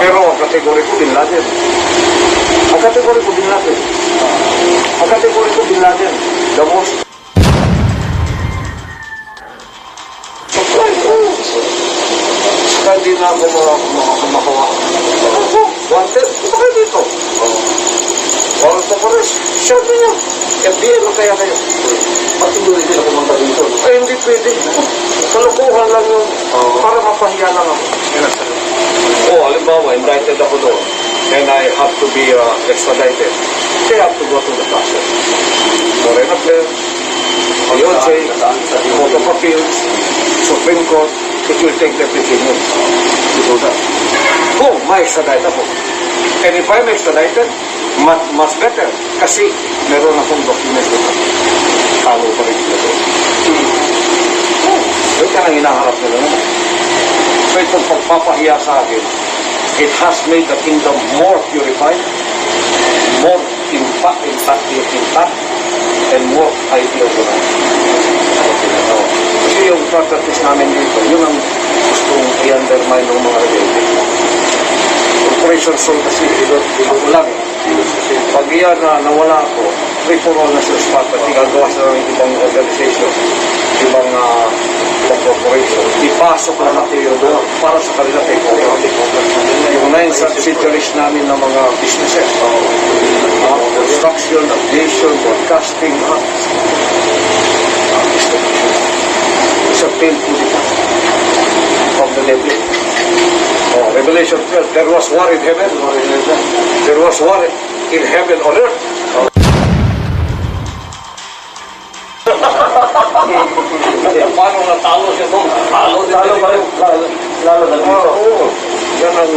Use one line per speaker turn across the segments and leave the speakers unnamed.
Pero ang kategori ko Bin Laden. Ang kategori ko Bin Laden. Ang kategori ko Bin Laden. The most. Saka hindi na ako makawa. Wanted, punta kayo dito. Warrant of arrest, share niyo. FBI mo kaya kayo.
Patuloy din ako pumunta dito.
Ay, hindi pwede. Kalukuhan lang yun. Para mapahiya lang ako. Halimbawa, invited ako doon. And I have to be extradited. They have to go to the process. Foreign Affairs, IOJ, Court of Appeals, Supreme Court, it will take everything in. Kung ma-extradite ako. And if I'm extradited, mas better. Kasi meron akong documents doon. Talo pa rin sila doon. Yun ka nang hinaharap nila naman. So itong pagpapahiya sa akin, it has made the kingdom more purified, more intact, and more idealized. Kasi yung practice namin dito, yun ang gustong i-undermine ng mga rebelde. Corporation soul kasi, ako lang. Pag iyan na nawala ako, free for all na sa spot, at igagawa sa ibang organization, ibang corporation, ipasok na natin yun doon para sa kanila takeover. Yung 9 subsidiaries namin ng mga businesses, construction, aviation, broadcasting, it's a painful defense of the devil. Revelation 12, there was war in heaven, there was war in heaven on earth. Paano natalo siya doon? Talo pa rin. Lalo na dito. Yan ang...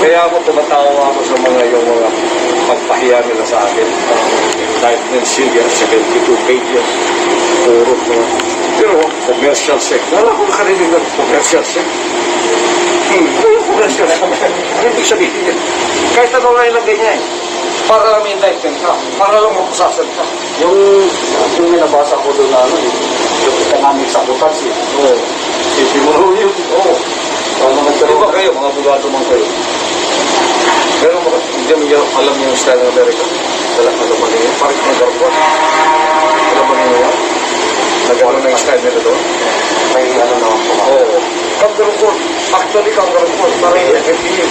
Kaya ako tumatawa ako sa mga yung mga pagpahiya nila sa akin. Kahit ng Syria, 72 pages. Puro mga... Pero, commercial sex. Wala ko nakarinig ng commercial sex. Commercial sex. Hindi sabihin niya. Kahit ano nga ilagay niya eh. Para lang indictment ka. Para lang mapusasan ka.
Yung minabasa ko doon na yung economic sabotage eh. Sisi mo rin yun.
Di ba kayo, mga abogado man kayo? Pero hindi mo alam yung style ng Amerika? Alam mo niyo? Parang mga garpon. Alam mo niyo yan? Nagano na yung style nila doon?
May ano na ako.
Oo. Kangarupon. Actually, kangarupon. Parang FPA.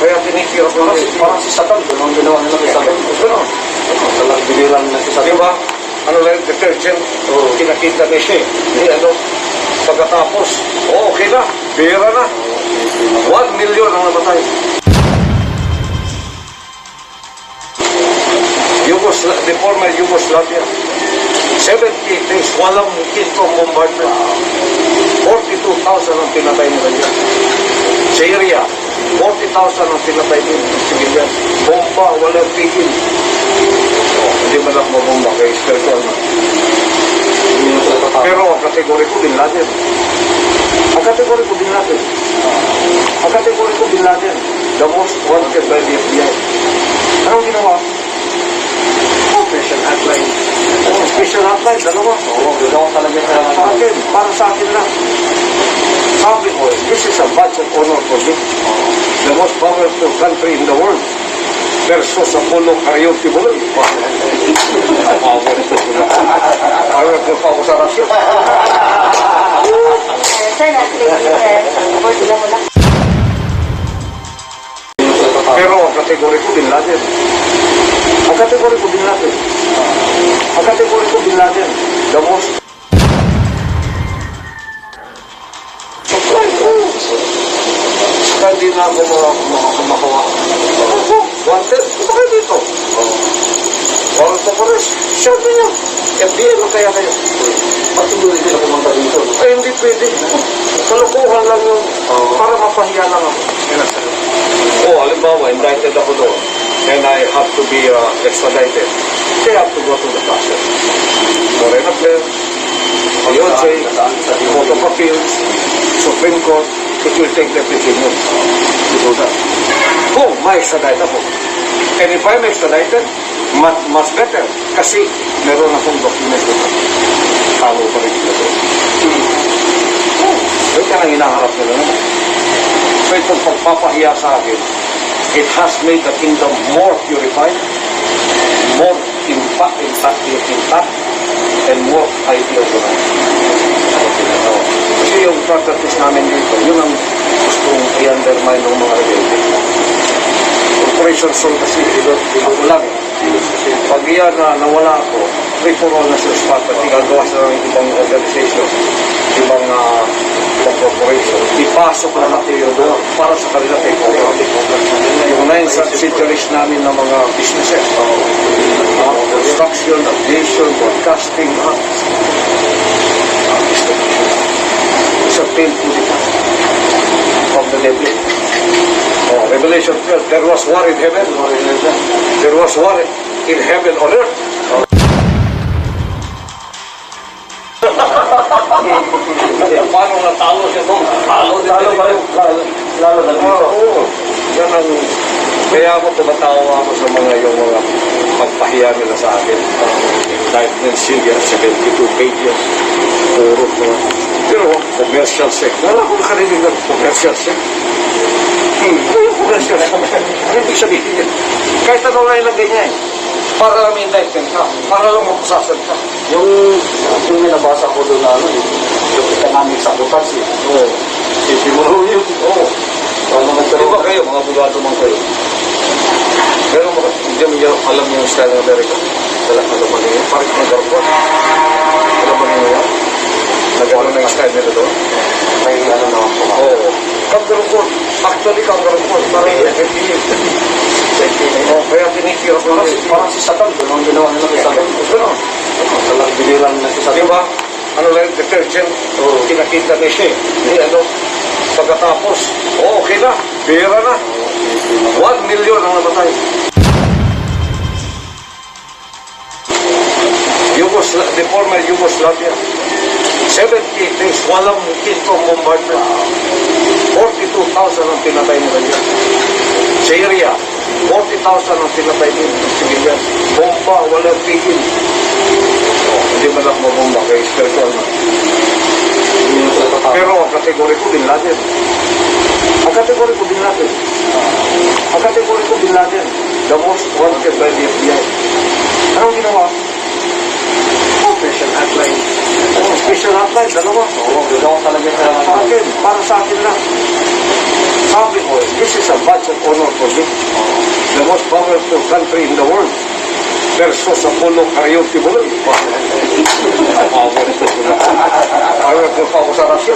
Kaya tinikira ko lang.
Parang si Satan, doon ang ginawa nila kay Satan.
Gano'n.
Talagang binilang na si Satan.
Di ba? Ano lang yung detergent? Kinakita na siya eh. Pagkatapos, okay na. Pera na. 1 million ang namatay. The former Yugoslavia. 70 days, walang income bombardment. 42,000 ang pinatay nila dyan. Syria, 40,000 ang pinatay din ng civilian. Bomba, walang tigil. Hindi man lang mabomba kay spiritual na. Pero ang kategori ko Bin Laden. Ang kategori ko Bin Laden. Ang kategori ko Bin Laden. The most wanted by the FBI. Anong ginawa? Special hotline. Special hotline, dalawa.
Ginawa talaga
sa akin, para sa akin lang. Sabi ko, this is a badge of honor for me. The most powerful country in the world. Versus Apollo Karaoke Buloy. Ayaw ko pa ako sa rasyo. Pero ang kategori ko Bin Laden. Ang kategori ko Bin Laden. Ang kategori ko Bin Laden. The most. Saka hindi na ako makawa. Wanted, punta kayo dito. Warrant of arrest, share niyo. FBI mo kaya kayo.
Patuloy din ako pumunta dito.
Ay, hindi pwede. Kalukuhan lang yun. Para mapahiya lang ako. Halimbawa, invited ako doon. And I have to be extradited. They have to go to the process. Foreign Affairs, IOJ, Court of Appeals, Supreme Court, it will take everything in. Kung ma-extradite ako. And if I'm extradited, mas better. Kasi meron akong documents doon. Talo pa rin sila doon. Yun ka nang hinaharap nila naman. So itong pagpapahiya sa akin, it has made the kingdom more purified, more intact, and more idealized. Kasi yung practice namin dito, yun ang gustong i-undermine ng mga rebelde. Corporation soul kasi, ako lang. Kasi pag iyan na nawala ako, free for all na sila spot at igagawa sa ibang organization, ibang corporation. Ipasok na natin yun doon para sa kanila takeover. Yung 9 subsidiaries namin ng mga businesses, construction, aviation, broadcasting, it's a painful defense of the devil. Revelation 12, there was war in heaven, there was war in heaven on earth. Paano natalo siya doon? Talo pa rin. Lalo na dito. Oo. Yan ang... Kaya ako tumatawa ako sa mga yung mga pagpahiya nila sa akin. Kahit ng Syria, 72 pages. Puro ko. Pero commercial sex. Wala ko nakarinig ng commercial sex. Commercial sex. Hindi sabihin yan. Kahit ano nga ilagay niya eh. Para lang indictment ka. Para lang mapusasan ka.
Yung nabasa ko doon na yung economic sabotage si Pimuno yun.
Oo.
Ano
Di ba kayo, mga abogado man kayo? Pero hindi mo alam yung style ng Amerika? Alam mo niyo? Parang mga garpon. Alam mo niyo yan? Nagano na yung style nila doon?
May ano na ako.
Oo. Kangarapon. Actually, kangarapon. Parang FFP. Kaya tinikira ko lang.
Parang si Satan, doon ang ginawa nila kay Satan.
Gano'n.
Talagang biliran na si Satan.
Di ba? Ano lang yung detergent? Kinakita na siya. Hindi ano. Pagkatapos, okay na. Pera na. 1 million ang namatay. The former Yugoslavia. 70 days, walang income bombardment. 42,000 ang pinatay nila dyan. Syria, 40,000 ang pinatay din ng civilian. Bomba, walang tigil. Hindi man lang mabomba kay spiritual na. Pero ang kategori ko, Bin Laden. Ang kategori ko, Bin Laden. Ang kategori ko, Bin Laden. The most wanted by the FBI. Anong ginawa? Special hotline. Special hotline, dalawa.
Ginawa talaga
Sa akin, para sa akin lang. Sabi ko, this is a badge of honor for me. The most powerful country in the world. Versus Apollo Karayoke Buloy. Ayaw ko pa ako sa rasyo.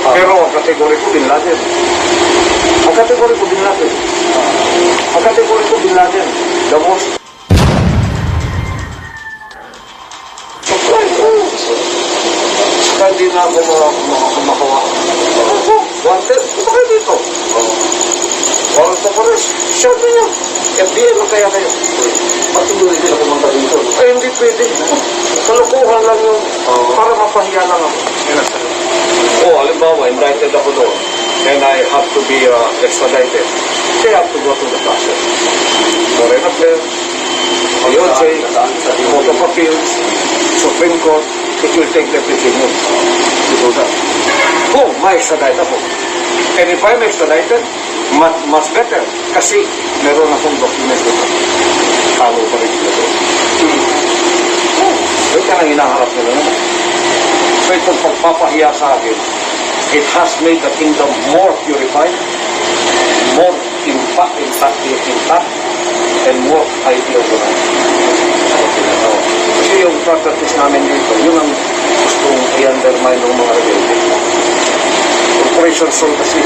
Pero ang kategori ko, Bin Laden. Ang kategori ko, Bin Laden. Ang kategori ko, Bin Laden. The most... Saka hindi na ako makawa. Wanted, punta kayo dito. Warrant of arrest, show niyo. FBI mo kaya kayo.
Patuloy din ako pumunta dito.
Ay, hindi pwede. Kalukuhan lang yun. Para mapahiya lang ako. Halimbawa, indicted ako doon. And I have to be extradited. They have to go to the process. Foreign Affairs, IOJ, Court of Appeals, Supreme Court, it will take the decision to do that. Kung ma-extradite ako. And if I'm extradited, much better. Kasi meron akong documents doon. Talo pa rin sila doon. Yun ka nang hinaharap nila naman. So itong pagpapahiya sa akin, it has made the kingdom more purified, more intact, and more idealized. Kasi yung practice namin dito, yun ang gustong i-undermine ng mga rebelde. Corporation soul kasi,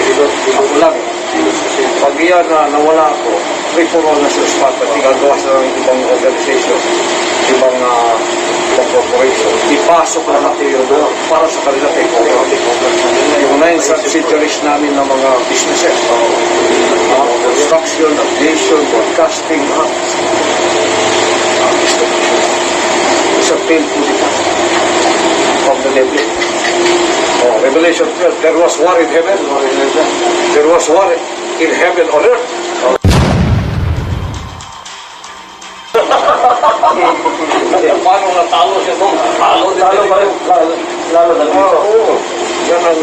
ako lang. Kasi pag iyan na nawala ako, free for all na sila spot at igagawa sa ibang organization, ibang corporation. Ipasok na natin yun doon para sa kanila takeover. Yung 9 subsidiaries namin ng mga businesses, construction, aviation, broadcasting, it's a painful defense of the devil. Revelation 12, there was war in heaven, there was war in heaven on earth. Paano natalo siya doon?
Lalo na dito.
Oo. Yan ang,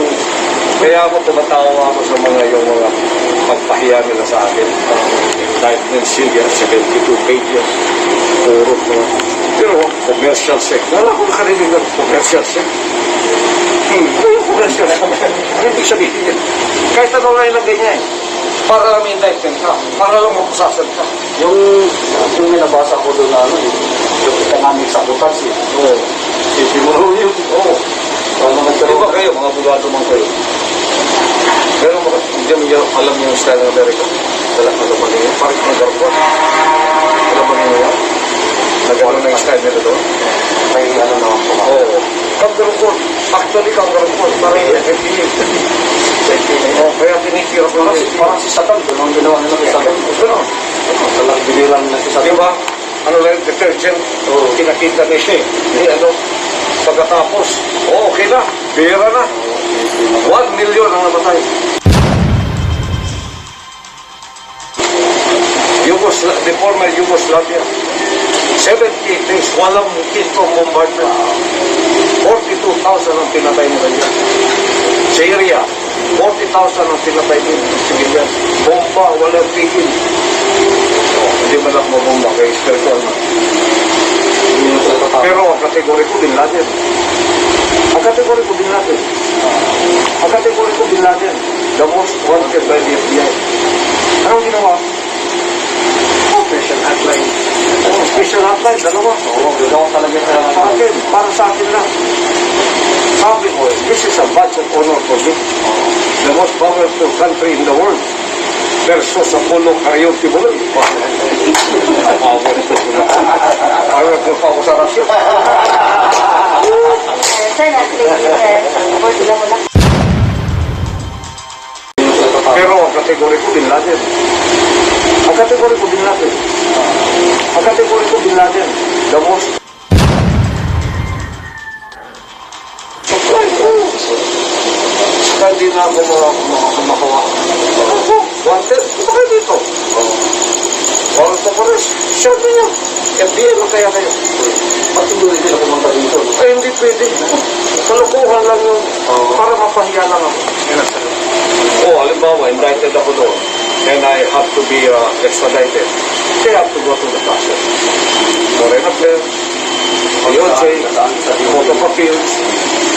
kaya ako tumatawa ako sa mga yung mga pagpahiya nila sa akin. Kahit ng Silvia, 72 pages. Puro ko. Pero commercial sex. Wala ko nakarinig ng commercial sex. Commercial sex. Ano ibig sabihin yan? Kahit ano nga ilagay niya eh. Para lang indictment ka. Para lang mapusasan ka.
Yung may nabasa ko doon na yung economic sabotage si Pimuno yun.
Oo.
Ano
Di
nagkaroon?
ba kayo, mga abogado man kayo? Pero hindi niyo alam yung style ng Amerika? Alam mo niyo? Parang mga garpon. Alam mo niyo yan? Nagkaroon na yung style nila doon?
May ano na ako.
Oo. Kangarapon. Actually, kangarapon. Parang FPA. Oo, kaya tinikira ko lang.
Parang si Satan, doon ang ginawa nila kay Satan.
Gano'n.
Talang binilang na si
Di
Satan.
ba? Ano lang yung detergent?
Oo.
Kinakita ni siya. Hindi ano. Pagkatapos, okay na. Pera na. 1 million ang namatay. The former Yugoslavia. 70 days, walang income bombardment. 42,000 ang pinatay nila dyan. Syria, 40,000 ang pinatay din. Civilian. Bomba, walang tigil. Hindi man lang mabomba kay spiritual na. Pero ang kategori ko, Bin Laden. Ang kategori ko, Bin Laden. Ang kategori ko, Bin Laden. The most wanted by the FBI. Anong ginawa? Special hotline. Special hotline, dalawa.
Oo, ginawa talaga
Sa akin, para sa akin lang. Sabi ko, this is a badge of honor for me. The most powerful country in the world. Versus Apollo Karayoke Buloy. Power ito sila. Power ito pa ako sa rasyo.
Sir, sila mo lang.
Pero ang kategori ko, Bin Laden. Ang kategori ko, Bin Laden. Ang kategori ko, Bin Laden. The most... Saka hindi na ako makawa. Wanted, punta kayo dito. Walang Tapares, sure niyo. FBI mo kaya kayo.
Patuloy din ako pumunta dito.
Ay, hindi pwede. Kalukuhan lang yun. Para mapahiya lang ako. Halimbawa, indicted ako doon. And I have to be extradited. They have to go to the process. Foreign Affairs, IOJ, Court of Appeals,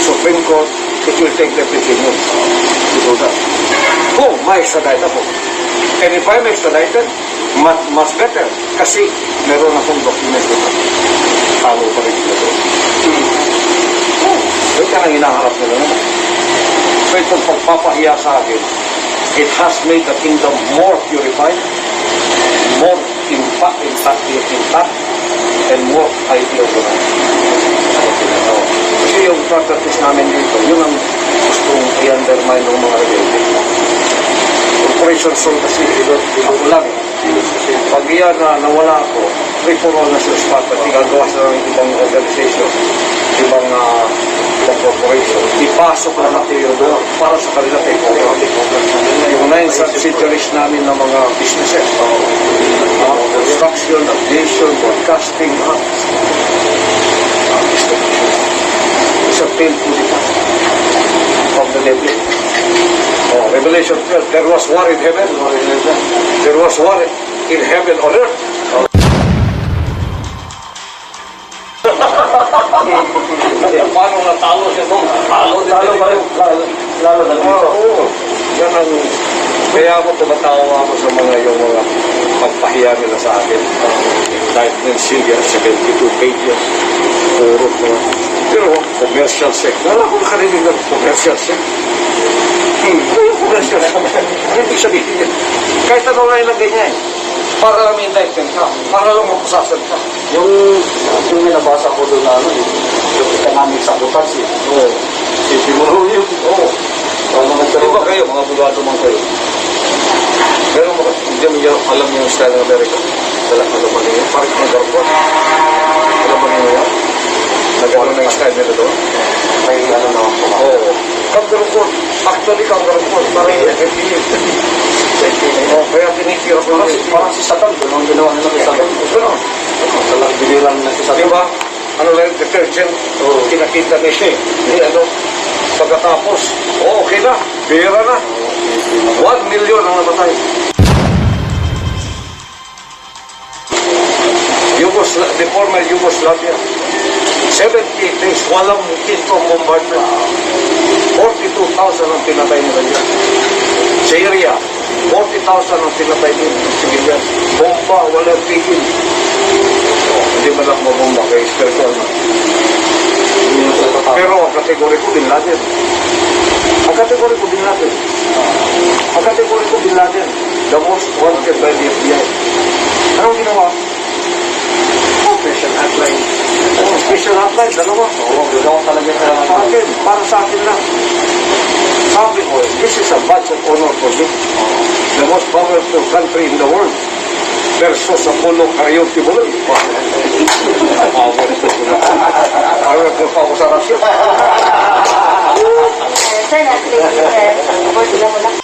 Supreme Court, it will take them 15 months to do that. Kung ma-extradite ako. And if I'm extradited, much better. Kasi meron akong document doon. Talo pa rin sila doon. Yun ka nang hinaharap nila naman. So itong pagpapahiya sa akin, it has made the kingdom more purified, more intact, and more idealized. Kasi yung practice namin dito, yun ang gustong i-undermine ng mga rebelde. Corporation Sol kasi, ako lang. Pag iyan na nawala ako, free-for-all na sila spot at igagawa sa ibang organization, ibang corporation. Ipasok na natin yun doon para sa kanila takeover. Yung 9 subsidiaries namin ng mga businesses. Construction, aviation, broadcasting, it's a painful detail of the devil. Revelation 12, there was war in heaven. There was war in heaven on earth. Paano natalo siya doon? Talo pa rin.
Lalo na dito.
Oo. Yan ang... Kaya ako tumatawa ako sa mga yung mga pagpahiya nila sa akin. Kahit ng Silvia, 72 pages. Puro ko. Pero commercial sex. Wala ko nakarinig ng commercial sex. Commercial sex. Ano ibig sabihin yan? Kahit ano nga ilagay niya eh. Para lang indictment ka. Para lang mapusasan ka.
Yung may nabasa ko doon na yung economic sabotage si Pimuno yun.
Oo.
Ano
Di
nagkaroon?
ba kayo, mga abogado man kayo? Pero hindi niyo alam yung style ng Amerika? Alam mo niyo? Parang mga garpon. Alam mo niyo yan? Nagkaroon na yung style nila doon?
May ano na ako.
Oo. Kangarapon. Actually, kangarapon. Parang FPA. Oo, kaya tinikira ko lang.
Parang si Satan, doon ang ginawa nila kay Satan.
Gano'n.
Talang binilang na si
Di
Satan.
ba? ano lang, detergent, kinakita ni siya. Pagkatapos, okay na, pera na. 1 million ang namatay. The former Yugoslavia, 70 days, walang kitong bombardment. 42,000 ang pinatay nila dyan. Syria, 40,000 ang pinatay nila. Civilian. Bomba, walang tigil. Hindi man lang mabomba kay spiritual na. Pero ang kategori ko, Bin Laden. Ang kategori ko, Bin Laden. Ang kategori ko, Bin Laden. The most wanted by the FBI. Anong ginawa?
Special hotline.
Special hotline, dalawa.
Gagawa talaga
Sa akin, para sa akin lang. Sabi ko, this is a badge of honor for me. The most powerful country in the world. Versus Apollo Karayoke Buloy. Ayaw ko pa ako sa rasyo.
Sir, na-activate sir. Support sila mo lang.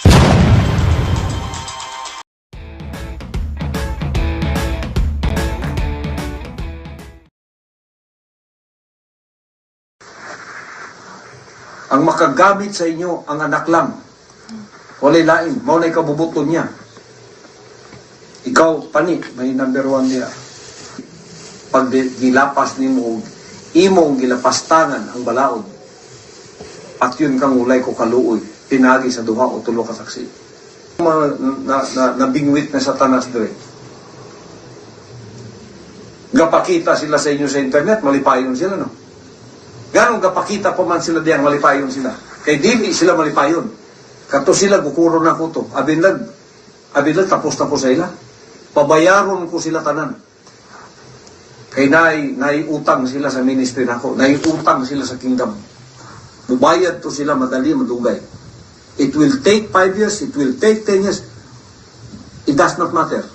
Ang makagamit sa inyo ang anak lang. Walay lain, mao na ikabubuton niya. Ikaw, pani, may number 1 niya. Pag gilapas ni mo, imong gilapastangan ang balaod. At yun kang ulay ko kaluoy, pinagi sa duha o tulo ka saksi. Nabingwit na satanas dire. Gapakita sila sa inyo sa internet, malipayon sila, no? Ganong gapakita pa man sila diyang malipayon sila. Kay dili sila malipayon. Kato sila, gukuro na ko to. Abinlag, tapos na ko sa ila. Pabayaron ko sila tanan. Kay naiutang sila sa ministry nako. Naiutang sila sa kingdom. Mubayad to sila madali, madugay. It will take 5 years, it will take 10 years. It does not matter.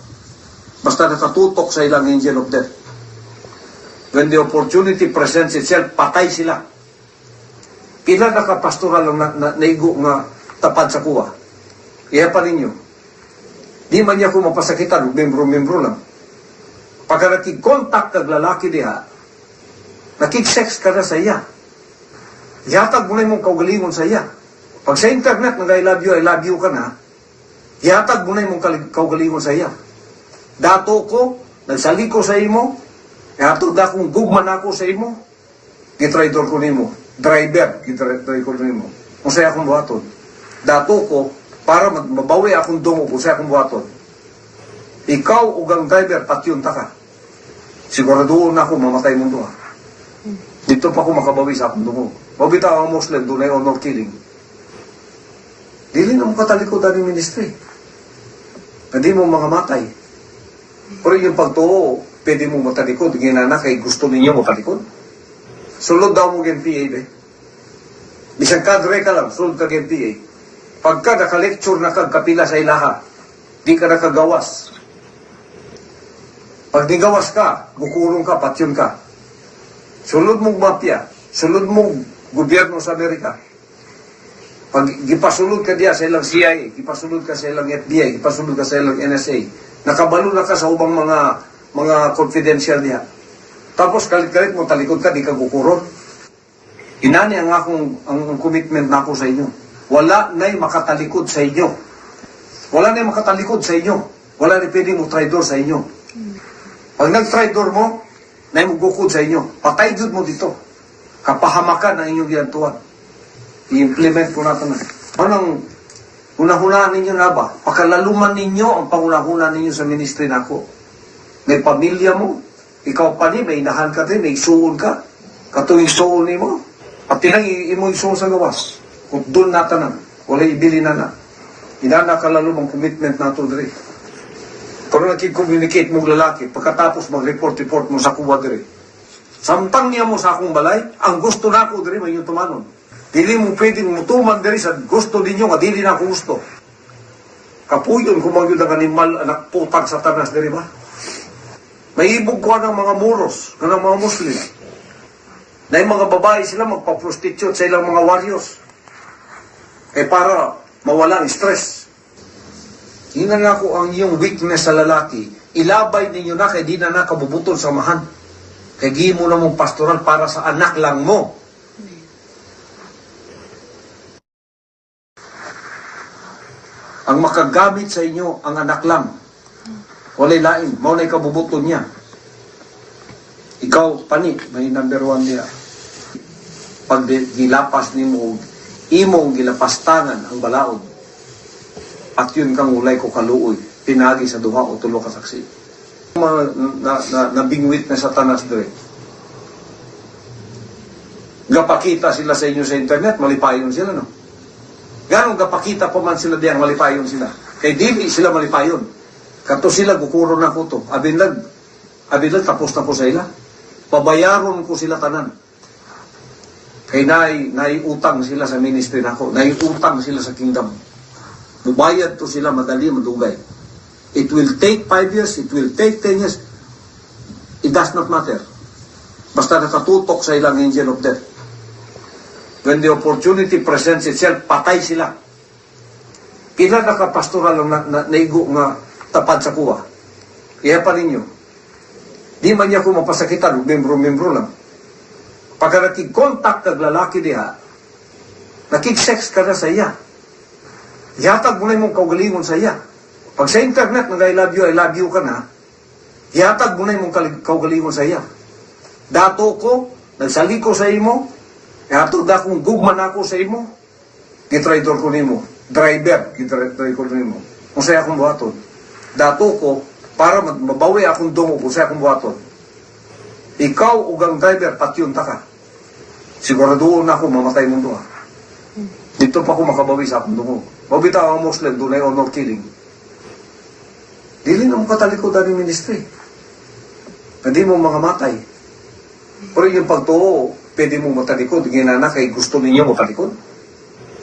Basta nakatutok sa ilang angel of death. When the opportunity presents itself, patay sila. Pila nakapastoral lang naigo nga tapad sa kuwa. Iya pa ninyo. Di man niya ko mapasakitan, membro-membro lang. Pagka nakig-contact kag lalaki diha, nakig-sex ka na sa iya. Ihatag mo na yung kaugalingon sa iya. Pag sa internet, nag I love you ka na, ihatag mo na yung kaugalingon sa iya. Dato ko, nagsali ko sa imo, ihatag na akong gugman ako sa imo, gitraidor ko nimo. Driver, gitraidor ko nimo. Kung sa'yo akong buhaton. Dato ko, para mabawi akong dungo kung sa'yo akong buhaton. Ikaw ugang driver, patyon ta ka. Siguraduon na ako, mamatay mo doon. Dito pa ako makabawi sa akong dungo. Mabita ang Muslim, doon ay honor killing. Dili na mo katalikod ang ministry. Hindi mo mga matay. Pero yung pagtuo, pwede mo matalikod. Ginana kay gusto ninyo matalikod. Sulod daw mo PA, be. Bisang kadre ka lang, sulod ka PA. Pagka naka-lecture na kagkapila sa ilaha, di ka nakagawas. Pag nigawas ka, bukurong ka, patyon ka. Sulod mong mafia, sulod mong gobyerno sa Amerika. Pag gipasulod ka diya sa ilang CIA, gipasulod ka sa ilang FBI, gipasulod ka sa ilang NSA, nakabalo na ka sa ubang mga confidential diya. Tapos kalit-kalit mo talikod ka, di ka kukuron. Inani ang commitment na ako sa inyo. Wala na'y makatalikod sa inyo. Wala na'y makatalikod sa inyo. Wala na'y pwede mo traidor sa inyo. Pag nag-traidor mo, na'y magukod sa inyo. Patay jud mo dito. Kapahamakan ang inyong giyantuan. I-implement ko natin na. Anong hunahunaan ninyo na ba? Pakalaluman ninyo ang pangunahunaan ninyo sa ministry na ako. May pamilya mo, ikaw pa ni, may inahan ka din, may isuon ka. Katuwing isuon ni mo, pati lang imo isuon sa gawas. Kung doon natanan, wala ibili na na. Inana kalalumang commitment na ito diri. Pero nakik-communicate mong lalaki, pagkatapos mag-report mo sa kuwa diri. Samtang niya mo sa akong balay, ang gusto na ako diri, may yung tumanon. Dili mo pwedeng mutuman diri sa gusto ninyo, nga dili na ako gusto. Kapuyon kung magyud ang animal, anak putang satanas diri ba? May ibog ko ng mga muros, ng mga Muslim. Na yung mga babae sila magpa-prostitute sa ilang mga warriors. Para mawala ang stress. Hinan ako ang iyong weakness sa lalaki. Ilabay ninyo na kaya di na nakabubutol sa mahan. Kaya gi mo na mong pastoral para sa anak lang mo. Ang makagamit sa inyo, ang anak lang. Walay lain, mao na ikabubuton niya. Ikaw, pani, may number 1 niya. Pag gilapas ni mo, imong gilapastangan ang balaod. At yun kang ulay ko kaluoy, pinagi sa duha o tulo ka saksi. Nabingwit na satanas dire. Gapakita sila sa inyo sa internet, malipayon sila, no? Ganong gapakita pa man sila diyang malipayon sila. Kay dili sila malipayon. Kato sila gukuro na ko to. Abinlag tapos na po sa ila. Pabayaron ko sila tanan. Kay naiutang sila sa ministry nako. Naiutang sila sa kingdom. Mubayad to sila madali, madugay. It will take 5 years, it will take 10 years. It does not matter. Basta nakatutok sa ilang angel of death. When the opportunity presents itself, patay sila. Pila nakapastoral lang naigo nga tapad sa kuwa. Iya pa ninyo. Di man niya ko mapasakitan, membro-membro lang. Pagka nakig-contact kag lalaki diha, nakig-sex ka na sa iya. Ihatag mo na mong kaugalingon sa iya. Pag sa internet, nag I love you ka na, ihatag mo na mong kaugalingon sa iya. Dato ko, nagsali ko sa imo, ihatag na kung gugman ako sa imo, gitraidor ko nimo. Driver, gitraidor ko nimo. Kung sa'yo akong buhaton. Dato ko, para mabawi akong dungo kung sa'yo akong buhaton. Ikaw ugang driver, patyon ta ka. Siguraduon na ako, mamatay mo doon. Dito pa ako makabawi sa akong dungo. Mabitaw ang Muslim, doon ay honor killing. Dili na mo katalikod ang ministry. Hindi mo mga matay. Pero yung pagtuo, pwede mo matalikod. Ginana kay gusto ninyo matalikod.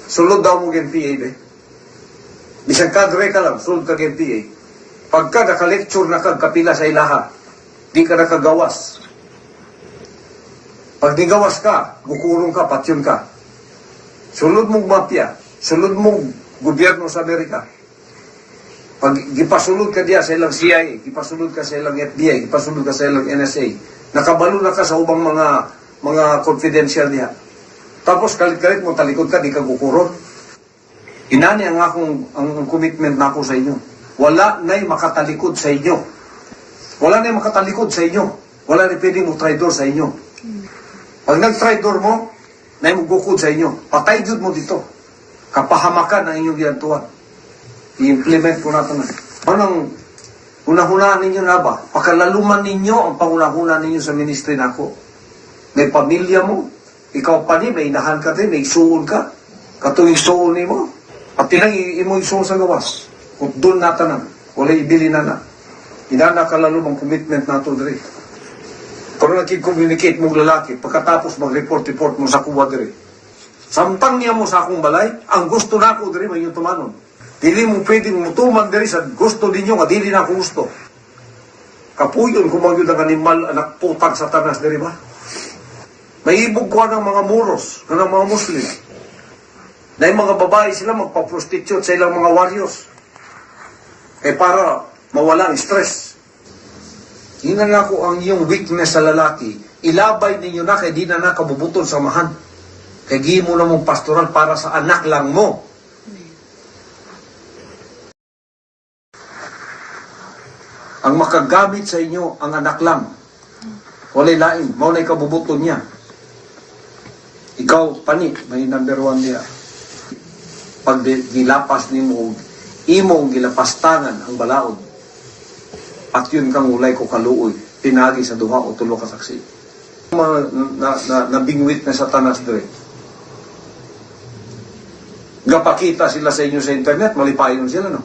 Sulod daw mo GNPA, be. Bisang kadre ka lang, sulod ka GNPA. Pagka naka-lecture na kagkapila sa ilaha, di ka nakagawas. Pag di gawas ka, bukurong ka, patyon ka. Sulod mong mafia, sulod mong gobyerno sa Amerika. Pag gipasulod ka diya sa ilang CIA, gipasulod ka sa ilang FBI, gipasulod ka sa ilang NSA, nakabalo na ka sa ubang mga confidential diya. Tapos kalit-kalit mo talikod ka, di ka gukuron. Inani ang commitment na ako sa inyo. Wala na'y makatalikod sa inyo. Wala na'y makatalikod sa inyo. Wala na'y pwede mo traidor sa inyo. Pag nag-traidor mo, na'y magukod sa inyo. Patay jud mo dito. Kapahamakan ang inyong giyantuan. I-implement ko na ito na. Anong unahunaan ninyo na ba? Pakalaluman ninyo ang pangunahunaan ninyo sa ministry na ako. May pamilya mo. Ikaw pa ni, may inahan ka din, may suon ka. Katuwing suon ni mo. At tinang imo suon sa gawas. Kung doon natanan, wala ibili na na. Inana kalalumang commitment na ito diri. Pero nagkik-communicate mong lalaki, pagkatapos mag-report mo sa kuwa diri. Samtang niya mo sa akong balay, ang gusto na ako diri, may yung tumanon. Dili mo pwedeng mutuman diri sa gusto ninyo, nga dili na ako gusto. Kapuyon kung magyod ang animal, anak putang satanas diri ba? May ibog ko ng mga muros, ng mga Muslim. Na yung mga babae sila magpa-prostitute sa ilang mga warriors. Para mawala ang stress. Hinan na ko ang iyong weakness sa lalaki, ilabay ninyo na kay di na nakabubutol sa mahan. Kaya gi mo na mong pastoral para sa anak lang mo. Ang makagamit sa inyo, ang anak lang. Walay lain, mao na ikabubuton niya. Ikaw, pani, may number 1 niya. Pag gilapas ni mo, imong gilapastangan ang balaod. At yun kang ulay ko kaluoy, pinagi sa duha o tulo ka saksi. Nabingwit na satanas dire. Gapakita sila sa inyo sa internet, malipayon sila, no?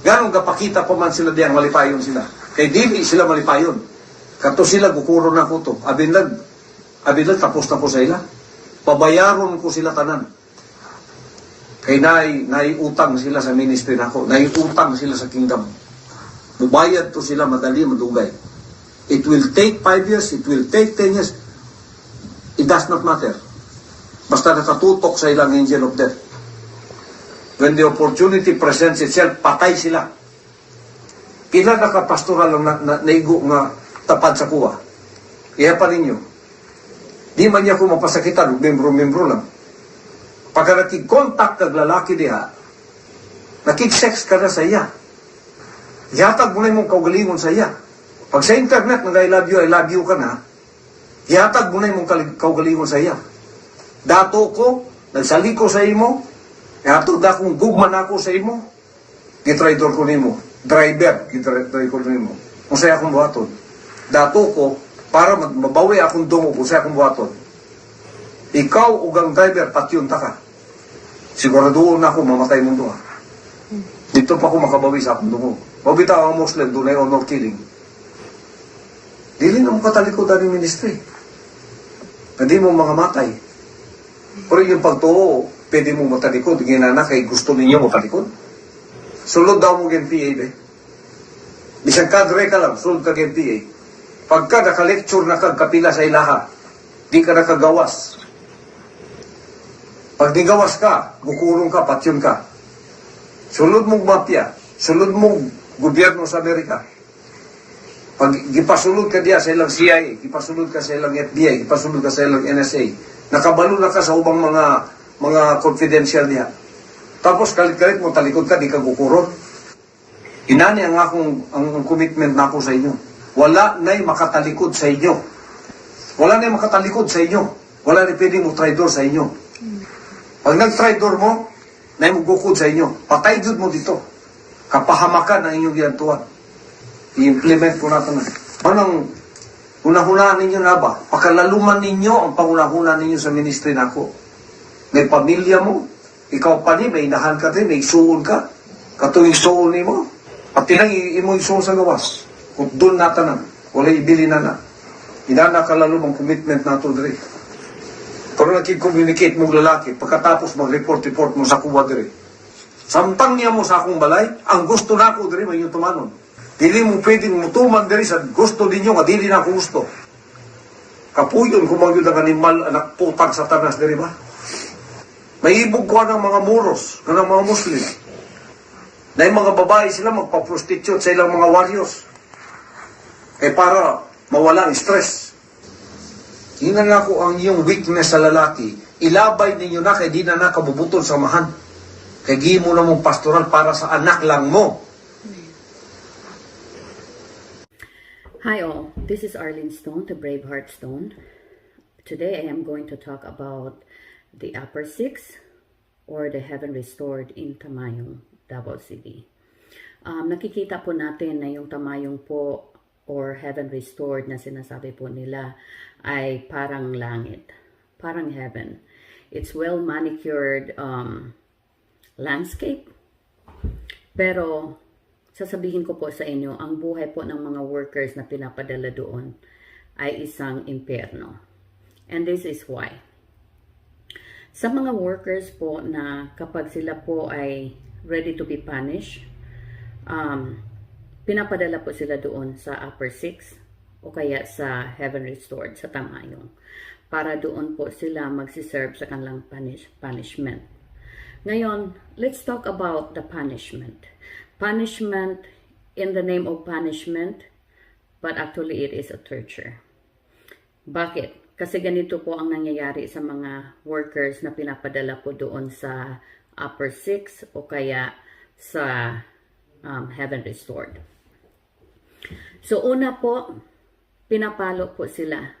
Ganong gapakita pa man sila diyang malipayon sila. Kay dili sila malipayon. Kato sila gukuro na ko to. Abinlag tapos na po sa ila. Pabayaron ko sila tanan. Kay naiutang sila sa ministry nako. Naiutang sila sa kingdom. Mubayad to sila madali, madugay. It will take 5 years, it will take 10 years. It does not matter. Basta nakatutok sa ilang angel of death. When the opportunity presents itself, patay sila. Pila nakapastoral lang naigo nga tapad sa kuwa. Iya pa ninyo. Di man niya ko mapasakitan, membro-membro lang. Pagka nakik-contact kag lalaki diha, nakik-sex ka na sa iya. Ihatag mo na yung kaugalingon sa iya. Pag sa internet, I love you ka na, ihatag mo na yung kaugalingon sa iya. Dato ko, nagsali ko sa imo, ihatag na akong gugman ako sa imo, gitraidor ko nimo. Driver, gitraidor ko nimo. Kung sa'yo akong buhaton. Dato ko, para mabawi akong dungo kung sa'yo akong buhaton. Ikaw ugang driver, patyon ta ka. Siguraduon na ako, mamatay mo doon. Dito pa ako makabawi sa akong dungo. Mabitaw ang Muslim, doon ay honor killing. Dili na mo katalikod ang ministry. Hindi mo mga matay. Pero yung pagtuo, pwede mo matalikod. Ginana kay gusto ninyo matalikod. Sulod daw mo NPA, be. Bisang kadre ka lang, sulod ka NPA. Pagka naka-lecture na kagkapila sa ilaha, di ka nakagawas. Pag di gawas ka, bukurong ka, patyon ka. Sulod mong mafia, sulod mong gobyerno sa Amerika. Pag gipasulod ka diya sa ilang CIA, gipasulod ka sa ilang FBI, gipasulod ka sa ilang NSA, nakabalo na ka sa ubang mga confidential niya. Tapos kalit-kalit mo talikod ka, di ka bukuron. Inani ang commitment na ako sa inyo. Wala na'y makatalikod sa inyo. Wala na'y makatalikod sa inyo. Wala na'y pwede mo traidor sa inyo. Pag nag-traidor mo, na'y magukod sa inyo. Patay jud mo dito. Kapahamakan ang inyong giyantuan. I-implement ko natin na. Anong hunahunaan ninyo na ba? Pakalaluman ninyo ang pangunahunaan ninyo sa ministry na ako. May pamilya mo. Ikaw pa ni, may inahan ka din, may isuon ka. Katuwing isuon ni mo. Pati lang imo isuon sa gawas. Kung doon natanan, wala ibili na na. Inana kalalo ang commitment nato diri. Pero nakik-communicate mong lalaki, pagkatapos mag-report mo sa kuwa diri. Samtang niya mo sa akong balay, ang gusto na ako diri, may yung tumanon. Dili mo pwedeng mutuman diri sa gusto ninyo, nga dili na ako gusto. Kapuyon kung magyud ang animal, anak putang satanas diri ba? May ibog ko ng mga muros, ng mga Muslim. Na yung mga babae sila magpa-prostitute sa ilang mga warriors. Para mawala ang stress. Tingnan na ko ang iyong weakness sa lalaki. Ilabay ninyo na kay di na nakabubutol sa mahan. Kay gi mo na mong pastoral para sa anak lang mo.
Hi all, this is Arlene Stone, the Braveheart Stone. Today I am going to talk about the Upper Six or the Heaven Restored in Tamayong, Davao City. Nakikita po natin na yung Tamayong po or Heaven Restored na sinasabi po nila ay parang langit, parang heaven. It's well manicured landscape. Pero sasabihin ko po sa inyo, ang buhay po ng mga workers na pinapadala doon ay isang impyerno. And this is why. Sa mga workers po na kapag sila po ay ready to be punished, pinapadala po sila doon sa Upper Six o kaya sa Heaven Restored sa Tamayong para doon po sila magsiserve sa kanilang punishment. Ngayon, let's talk about the punishment. Punishment in the name of punishment, but actually it is a torture. Bakit? Kasi ganito po ang nangyayari sa mga workers na pinapadala po doon sa Upper Six o kaya sa Heaven Restored. So una po, pinapalo po sila.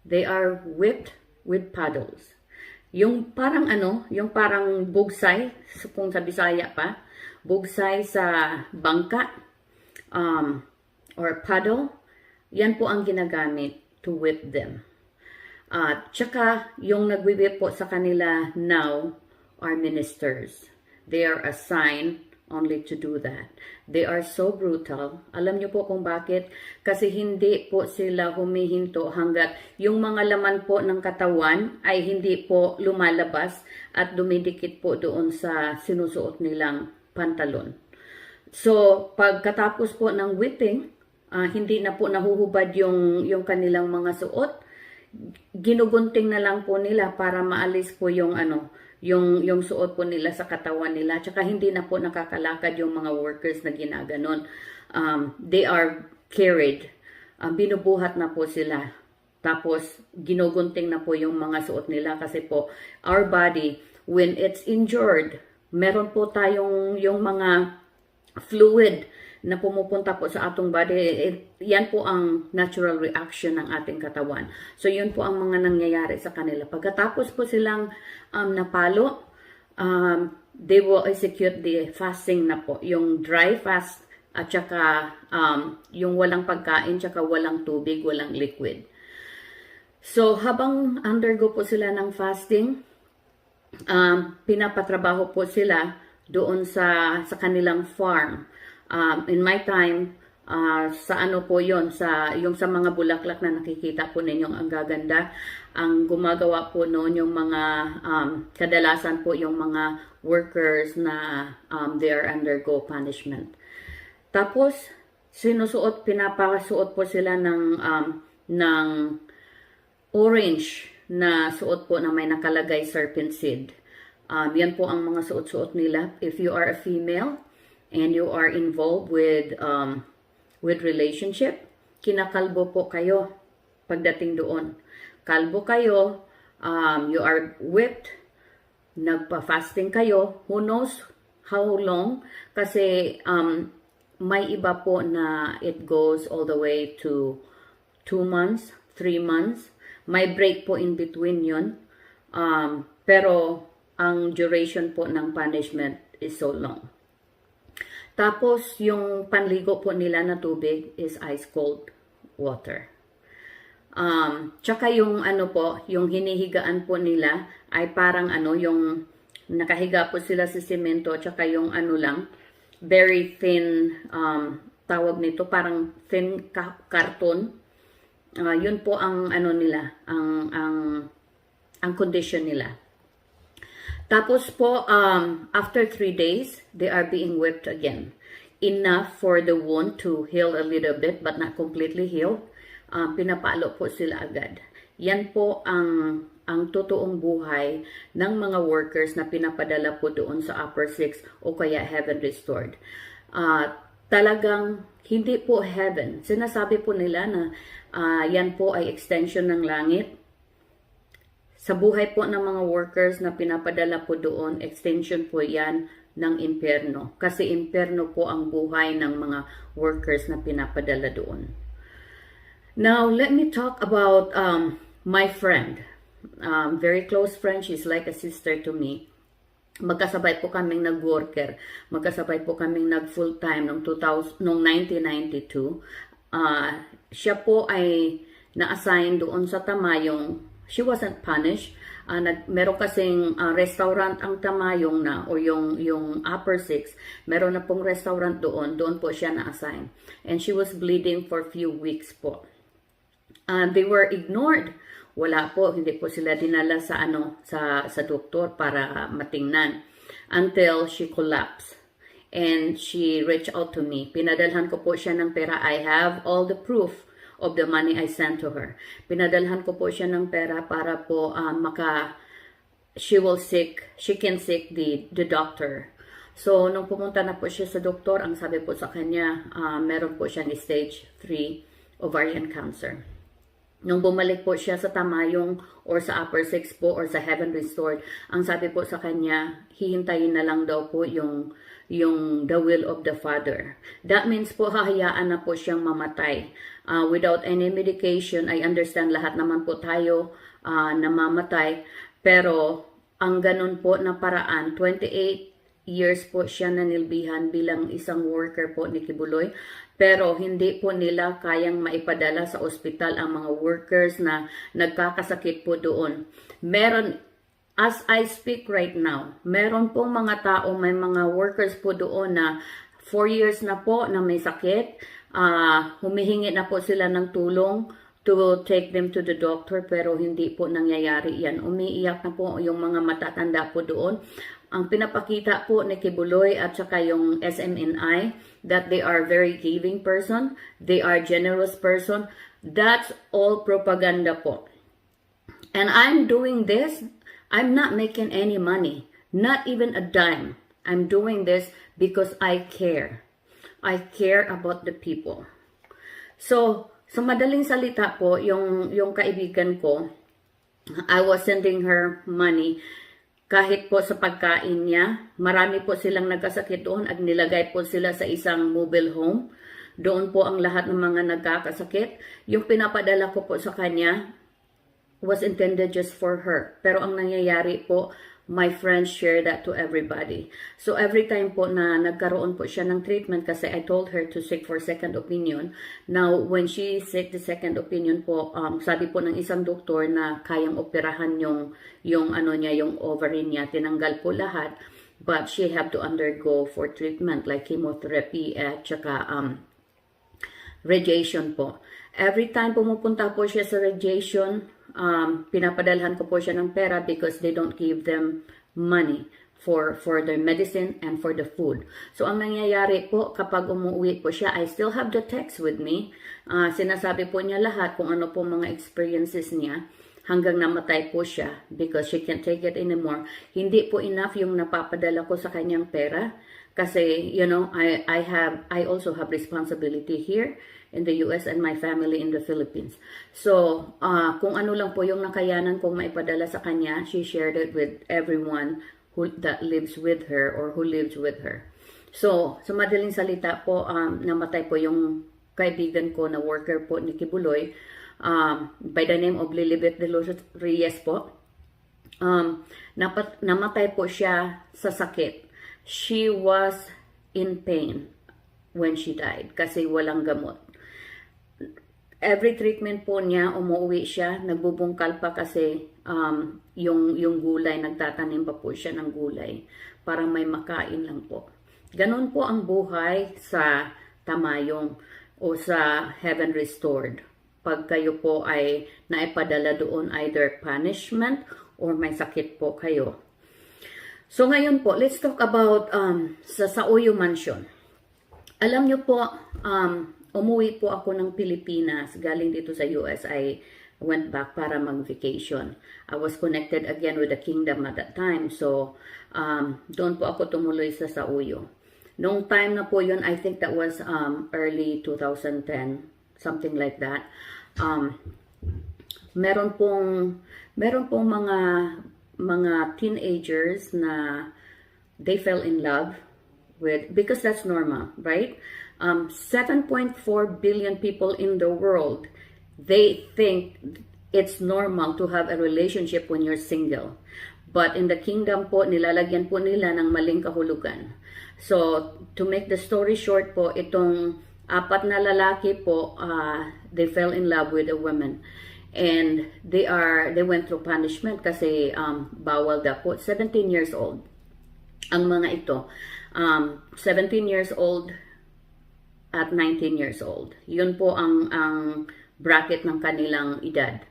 They are whipped with paddles. Yung parang yung parang bugsay, kung sa Bisaya pa, bugsay sa bangka or paddle, yan po ang ginagamit to whip them. Tsaka yung nagwi-whip po sa kanila now are ministers. They are assigned only to do that. They are so brutal. Alam niyo po kung bakit? Kasi hindi po sila humihinto hanggat yung mga laman po ng katawan ay hindi po lumalabas at dumidikit po doon sa sinusuot nilang pantalon. So, pagkatapos po ng whipping, hindi na po nahuhubad yung kanilang mga suot. Ginugunting na lang po nila para maalis po yung yung suot po nila sa katawan nila. Tsaka hindi na po nakakalakad yung mga workers na ginaganon. They are carried. Binubuhat na po sila Tapos, ginugunting na po yung mga suot nila kasi po, our body, when it's injured, meron po tayong yung mga fluid na pumupunta po sa atong body. Yan po ang natural reaction ng ating katawan. So, yun po ang mga nangyayari sa kanila. Pagkatapos po silang napalo, they will execute the fasting na po. Yung dry fast at saka yung walang pagkain, saka walang tubig, walang liquid. So, habang undergo po sila ng fasting, pinapatrabaho po sila doon sa kanilang farm. In my time, sa ano po yon, yung sa mga bulaklak na nakikita po ninyong ang gaganda, ang gumagawa po noon yung mga, kadalasan po yung mga workers na they are undergo punishment. Tapos, pinapasuot po sila ng orange na suot po na may nakalagay serpent seed. Yan po ang mga suot-suot nila. If you are a female and you are involved with relationship, kinakalbo po kayo pagdating doon. Kalbo kayo, you are whipped, nagpa-fasting kayo, who knows how long, kasi may iba po na it goes all the way to 2 months, 3 months. May break po in between yun. Pero ang duration po ng punishment is so long. Tapos yung panligo po nila na tubig is ice cold water. Tsaka yung ano po, yung hinihigaan po nila ay parang ano, yung nakahiga po sila sa semento, tsaka yung ano lang, very thin, tawag nito, parang thin carton. Yun po ang ano nila, ang condition nila. Tapos po, after 3 days, they are being whipped again. Enough for the wound to heal a little bit, but not completely healed. Pinapalo po sila agad. Yan po ang totoong buhay ng mga workers na pinapadala po doon sa Upper 6 o kaya Heaven Restored. Talagang hindi po heaven. Sinasabi po nila na yan po ay extension ng langit. Sa buhay po ng mga workers na pinapadala po doon, extension po yan ng impyerno. Kasi impyerno po ang buhay ng mga workers na pinapadala doon. Now, let me talk about my friend. Very close friend. She's like a sister to me. Magkasabay po kaming nag-worker. Magkasabay po kaming nag-full-time noong 1992. Siya po ay na-assign doon sa Tamayong. She wasn't punished. Meron kasing restaurant ang Tamayong na, o yung Upper 6. Meron na pong restaurant doon. Doon po siya na-assign. And she was bleeding for few weeks po. They were ignored. Wala po, hindi po sila dinala sa doktor para matingnan until she collapsed. And she reached out to me. Pinadalhan ko po siya ng pera. I have all the proof of the money I sent to her. Pinadalhan ko po siya ng pera para po she can seek the doctor. So, nung pumunta na po siya sa doktor, ang sabi po sa kanya, meron po siya ni stage 3 ovarian cancer. Nung bumalik po siya sa Tamayong or sa Upper 6 po or sa Heaven Restored, ang sabi po sa kanya, hihintayin na lang daw po yung the will of the Father. That means po hahayaan na po siyang mamatay. Without any medication, I understand lahat naman po tayo namamatay. Pero ang ganun po na paraan, 28 years po siya nanilbihan bilang isang worker po ni Kibuloy. Pero hindi po nila kayang maipadala sa ospital ang mga workers na nagkakasakit po doon. Meron, as I speak right now, meron pong mga tao, may mga workers po doon na 4 years na po na may sakit. Humihingi na po sila ng tulong to take them to the doctor, pero hindi po nangyayari yan. Umiiyak na po yung mga matatanda po doon. Ang pinapakita po ni Kibuloy at saka yung SMNI that they are very giving person, they are generous person. That's all propaganda po. And I'm doing this, I'm not making any money, not even a dime. I'm doing this because I care. I care about the people. So, So madaling salita po, yung kaibigan ko, I was sending her money kahit po sa pagkain niya. Marami po silang nagkasakit doon at nilagay po sila sa isang mobile home. Doon po ang lahat ng mga nagkakasakit. Yung pinapadala ko po sa kanya was intended just for her. Pero ang nangyayari po, my friends share that to everybody. So every time po na nagkaroon po siya ng treatment, kasi I told her to seek for second opinion. Now, when she seek the second opinion po, sabi po ng isang doktor na kayang operahan yung ovary niya, tinanggal po lahat. But she have to undergo for treatment like chemotherapy at saka radiation po. Every time pumupunta po siya sa radiation, pinapadalhan ko po siya ng pera because they don't give them money for their medicine and for the food. So, ang nangyayari po, kapag umuwi po siya, I still have the text with me. Sinasabi po niya lahat kung ano po mga experiences niya hanggang namatay po siya because she can't take it anymore. Hindi po enough yung napapadala ko sa kanyang pera kasi, you know, I also have responsibility here in the US and my family in the Philippines. So, kung ano lang po yung nakayanan kong maipadala sa kanya, she shared it with everyone that lives with her or who lives with her. So, sa madaling salita po, namatay po yung kaibigan ko na worker po ni Kibuloy by the name of Lilibet de los Reyes po. Namatay po siya sa sakit. She was in pain when she died kasi walang gamot. Every treatment po niya, umuwi siya, nagbubungkal pa kasi yung gulay, nagtatanim pa po siya ng gulay para may makain lang po. Ganon po ang buhay sa Tamayong o sa Heaven Restored. Pag kayo po ay naipadala doon either punishment or may sakit po kayo. So ngayon po, let's talk about sa Sauyo Mansion. Alam niyo po, umuwi po ako ng Pilipinas, galing dito sa US, I went back para mag-vacation. I was connected again with the kingdom at that time, so doon po ako tumuloy sa Sauyo. Nung time na po yun, I think that was early 2010, something like that. Meron pong mga teenagers na they fell in love with, because that's normal, right? 7.4 billion people in the world, they think it's normal to have a relationship when you're single. But in the kingdom po, nilalagyan po nila ng maling kahulugan. So, to make the story short po, itong 4 na lalaki po, they fell in love with a woman. And they went through punishment kasi bawal daw po. 17 years old ang mga ito. 17 years old at 19 years old. Yun po ang bracket ng kanilang edad.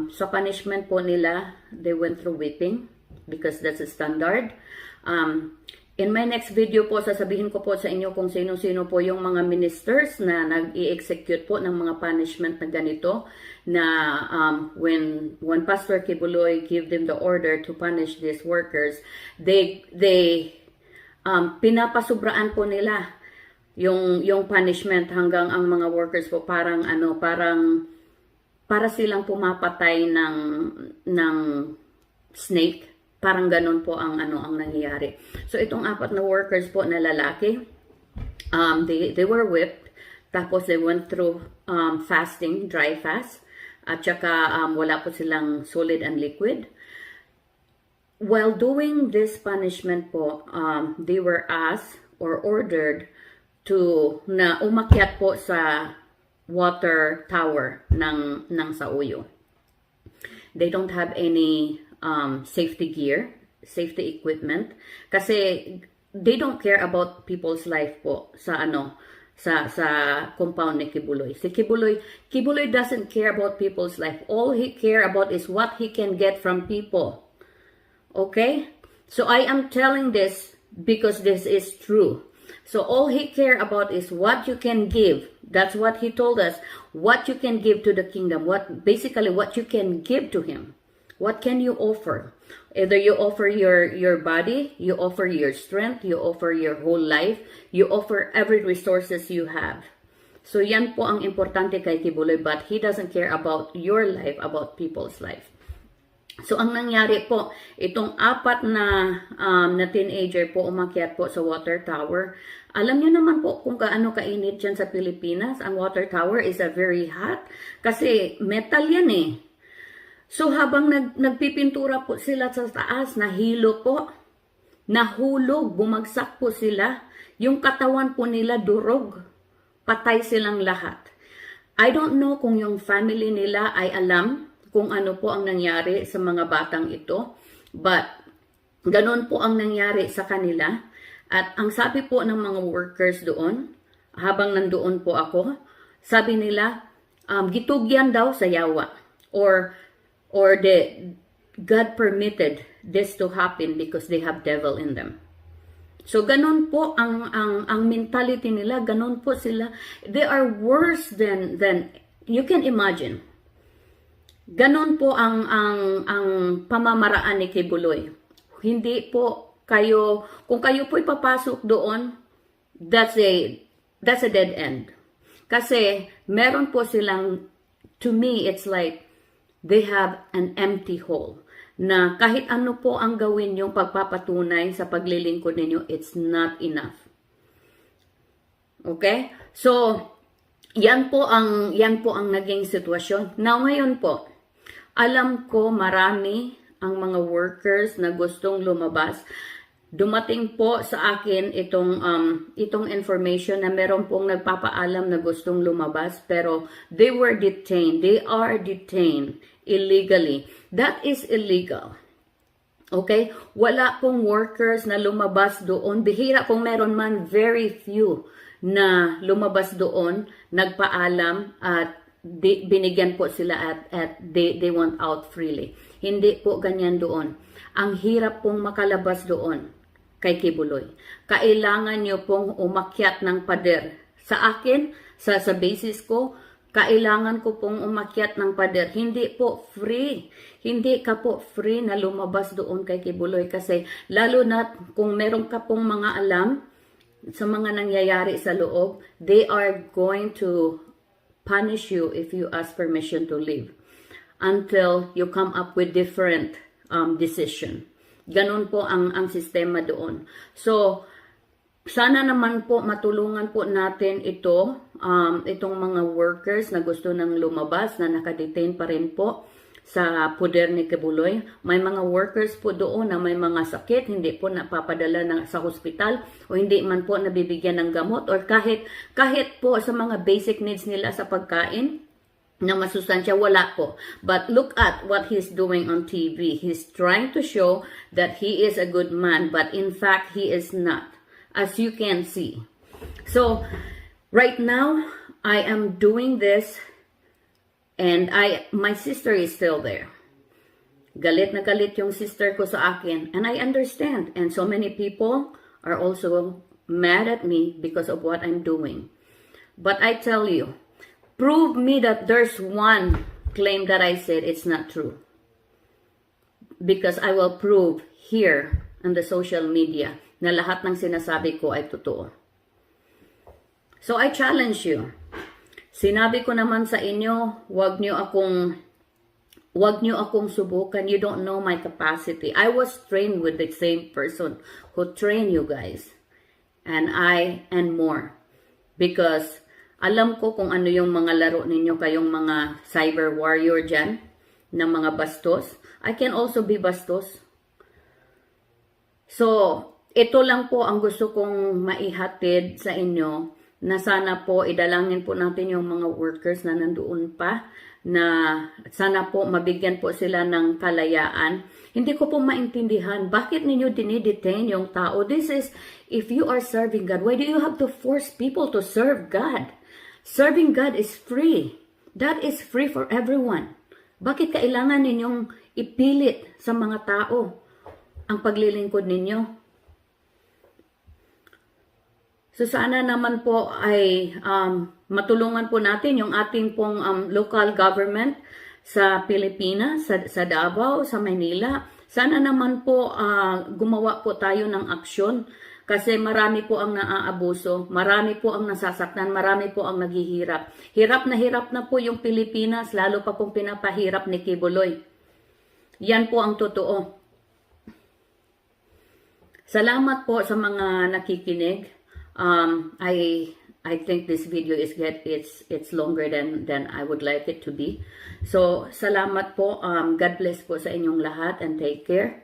Sa punishment po nila, they went through whipping because that's a standard. In my next video po, sasabihin ko po sa inyo kung sino-sino po yung mga ministers na nag-i-execute po ng mga punishment na ganito na when Pastor Kibuloy gave them the order to punish these workers, they pinapasubraan po nila yung punishment hanggang ang mga workers po parang para silang pumapatay ng snake. Parang ganun po ang nangyayari. So itong 4 na workers po na lalaki, they were whipped, tapos they went through fasting, dry fast, at saka wala po silang solid and liquid. While doing this punishment po, they were asked or ordered na umakyat po sa water tower ng Sauyo. They don't have any safety gear, safety equipment, kasi they don't care about people's life po sa compound ni Kibuloy. Si Kibuloy doesn't care about people's life. All he care about is what he can get from people. Okay? So I am telling this because this is true. So all he care about is what you can give. That's what he told us. What you can give to the kingdom. Basically what you can give to him. What can you offer? Either you offer your body, you offer your strength, you offer your whole life, you offer every resources you have. So yan po ang importante kay Kibuloy, but he doesn't care about your life, about people's life. So ang nangyari po, itong apat na teenager po umakyat po sa water tower. Alam niyo naman po kung gaano kainit dyan sa Pilipinas. Ang water tower is a very hot kasi metal yan eh. So habang nagpipintura po sila sa taas, nahilo po, nahulog, bumagsak po sila. Yung katawan po nila durog. Patay silang lahat. I don't know kung yung family nila ay alam kung ano po ang nangyari sa mga batang ito. But, ganon po ang nangyari sa kanila. At ang sabi po ng mga workers doon, habang nandoon po ako, sabi nila, gitugyan daw sa yawa. Or God permitted this to happen because they have devil in them. So ganon po ang mentality nila, ganon po sila. They are worse than you can imagine. Ganon po ang pamamaraan ni Kibuloy. Hindi po kayo, kung kayo po ipapasok doon, that's a dead end. Kasi meron po silang, to me it's like they have an empty hole. Na kahit ano po ang gawin yung pagpapatunay sa paglilingkod ninyo, it's not enough. Okay? So, yan po ang naging sitwasyon. Now, ngayon po, alam ko marami ang mga workers na gustong lumabas. Dumating po sa akin itong information na meron pong nagpapaalam na gustong lumabas, pero they were detained. They are detained illegally. That is illegal. Okay? Wala pong workers na lumabas doon. Bihira kung meron man, very few na lumabas doon, nagpaalam at binigyan po sila at they went out freely. Hindi po ganyan doon. Ang hirap pong makalabas doon kay Kibuloy. Kailangan nyo pong umakyat ng pader. Sa akin, sa basis ko, kailangan ko pong umakyat ng pader. Hindi po free. Hindi ka po free na lumabas doon kay Kibuloy kasi lalo na kung meron ka pong mga alam sa mga nangyayari sa loob, they are going to punish you if you ask permission to leave until you come up with different decision. Ganun po ang sistema doon. So, sana naman po matulungan po natin itong mga workers na gusto nang lumabas na nakadetain pa rin po sa poder ni Kibuloy. May mga workers po doon na may mga sakit, hindi po napapadala sa hospital o hindi man po nabibigyan ng gamot or kahit po sa mga basic needs nila sa pagkain na masustansya, wala po. But look at what he's doing on TV. He's trying to show that he is a good man, but in fact, he is not. As you can see. So, right now, I am doing this and my sister is still there. Galit na galit yung sister ko sa akin and I understand. And so many people are also mad at me because of what I'm doing. But I tell you, prove me that there's one claim that I said it's not true. Because I will prove here on the social media na lahat ng sinasabi ko ay totoo. So I challenge you. Sinabi ko naman sa inyo, wag niyo akong subukan. You don't know my capacity. I was trained with the same person who trained you guys. And more. Because alam ko kung ano yung mga laro ninyo, kayong mga cyber warrior dyan, na mga bastos. I can also be bastos. So, ito lang po ang gusto kong maihatid sa inyo na sana po idalangin po natin yung mga workers na nandoon pa na sana po mabigyan po sila ng kalayaan. Hindi ko po maintindihan bakit ninyo dinidetain yung tao. This is, if you are serving God, why do you have to force people to serve God? Serving God is free. That is free for everyone. Bakit kailangan ninyong ipilit sa mga tao ang paglilingkod ninyo? So sana naman po ay matulungan po natin yung ating pong local government sa Pilipinas, sa Davao, sa Manila. Sana naman po gumawa po tayo ng aksyon Kasi marami po ang naaabuso, marami po ang nasasaktan, marami po ang naghihirap. Hirap na po yung Pilipinas, lalo pa pong pinapahirap ni Kibuloy. Yan po ang totoo. Salamat po sa mga nakikinig. I think this video it's longer than I would like it to be. So, salamat po. God bless po sa inyong lahat and take care.